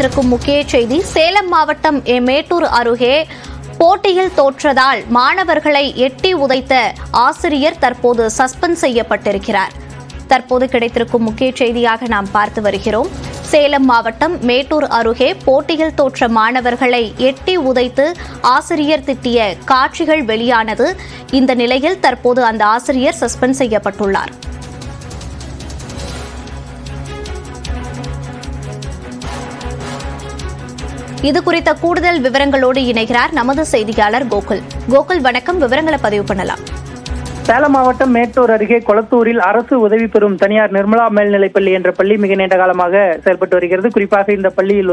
கிடைத்திருக்கும் முக்கிய செய்தி, சேலம் மாவட்டம் மேட்டூர் அருகே போட்டியில் தோற்றதால் மாணவர்களை எட்டி உதைத்த ஆசிரியர் தற்போது சஸ்பெண்ட் செய்யப்பட்டிருக்கிறார். தற்போது கிடைத்திருக்கும் முக்கிய செய்தியாக நாம் பார்த்து வருகிறோம். சேலம் மாவட்டம் மேட்டூர் அருகே போட்டியில் தோற்ற மாணவர்களை எட்டி உதைத்து ஆசிரியர் திட்டிய காட்சிகள் வெளியானது. இந்த நிலையில் தற்போது அந்த ஆசிரியர் சஸ்பெண்ட் செய்யப்பட்டுள்ளார். இது குறித்த கூடுதல் விவரங்களோடு இணைகிறார் நமது செய்தியாளர் கோகுல். கோகுல், வணக்கம். விவரங்களை பதிவு பண்ணலாம். சேலம் மாவட்டம் மேட்டூர் அருகே கொளத்தூரில் அரசு உதவி பெறும் தனியார் நிர்மலா மேல்நிலைப்பள்ளி என்ற பள்ளி மிக நீண்ட காலமாக செயல்பட்டு வருகிறது. குறிப்பாக இந்த பள்ளியில்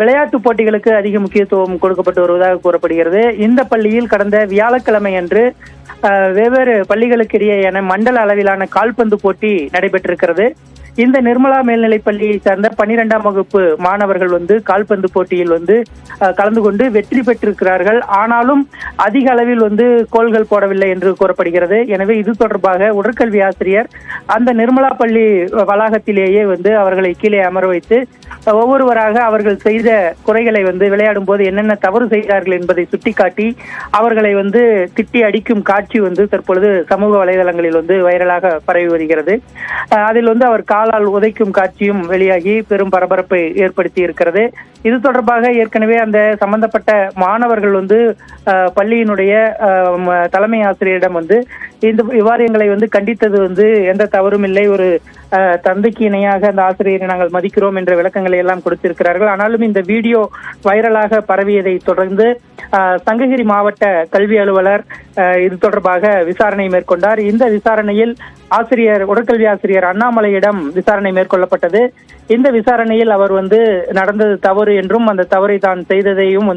விளையாட்டு போட்டிகளுக்கு அதிக முக்கியத்துவம் கொடுக்கப்பட்டு வருவதாக கூறப்படுகிறது. இந்த பள்ளியில் கடந்த வியாழக்கிழமை அன்று வெவ்வேறு பள்ளிகளுக்கு இடையேயான மண்டல அளவிலான கால்பந்து போட்டி நடைபெற்றிருக்கிறது. இந்த நிர்மலா மேல்நிலைப் பள்ளியை சார்ந்த 12ஆம் வகுப்பு மாணவர்கள் கால்பந்து போட்டியில் கலந்து கொண்டு வெற்றி பெற்றிருக்கிறார்கள். ஆனாலும் அதிக அளவில் கோல்கள் போடவில்லை என்று கூறப்படுகிறது. எனவே இது தொடர்பாக உடற்கல்வி ஆசிரியர் அந்த நிர்மலா பள்ளி வளாகத்திலேயே அவர்களை கீழே அமர வைத்து ஒவ்வொருவராக அவர்கள் செய்த குறைகளை விளையாடும் போது என்னென்ன தவறு செய்தார்கள் என்பதை சுட்டிக்காட்டி அவர்களை திட்டி அடிக்கும் காட்சி தற்பொழுது சமூக வலைதளங்களில் வைரலாக பரவி வருகிறது. அதில் அவர் காலால் உதைக்கும் காட்சியும் வெளியாகி பெரும் பரபரப்பை ஏற்படுத்தி இருக்கிறது. இது தொடர்பாக ஏற்கனவே அந்த சம்பந்தப்பட்ட மாணவர்கள் பள்ளியினுடைய தலைமை ஆசிரியரிடம் இந்த விவாதங்களை கண்டித்தது எந்த தவறும் இல்லை, ஒரு தந்தைக்கு இணையாக அந்த ஆசிரியரை நாங்கள் மதிக்கிறோம் என்ற விளக்கங்களை எல்லாம் கொடுத்திருக்கிறார்கள். ஆனாலும் இந்த வீடியோ வைரலாக பரவியதை தொடர்ந்து சங்ககிரி மாவட்ட கல்வி அலுவலர் இது தொடர்பாக விசாரணை மேற்கொண்டார். இந்த விசாரணையில் உடற்கல்வி ஆசிரியர் அண்ணாமலையிடம் விசாரணை மேற்கொள்ளப்பட்டது. இந்த விசாரணையில் அவர் நடந்தது தவறு என்றும் அந்த தவறை தான் செய்ததையும்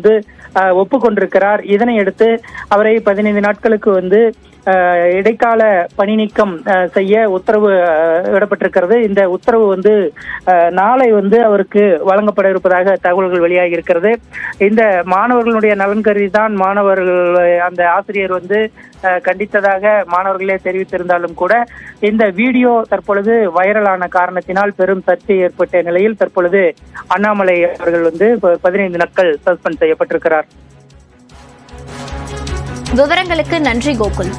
ஒப்புக்கொண்டிருக்கிறார். இதனை அடுத்து அவரை 15 நாட்களுக்கு இடைக்கால பணி நீக்கம் செய்ய உத்தரவு விடப்பட்டிருக்கிறது. இந்த உத்தரவு நாளை அவருக்கு வழங்கப்பட இருப்பதாக தகவல்கள் வெளியாகி இருக்கிறது. இந்த மாணவர்களுடைய நலன் கருதி தான் மாணவர்கள் அந்த ஆசிரியர் கண்டித்ததாக மாணவர்களே தெரிவித்திருந்தாலும் கூட இந்த வீடியோ தற்பொழுது வைரலான காரணத்தினால் பெரும் சர்ச்சை ஏற்பட்ட நிலையில் தற்பொழுது அண்ணாமலை அவர்கள் 15 நாட்கள் சஸ்பெண்ட் செய்யப்பட்டிருக்கிறார். விவரங்களுக்கு நன்றி கோகுல்.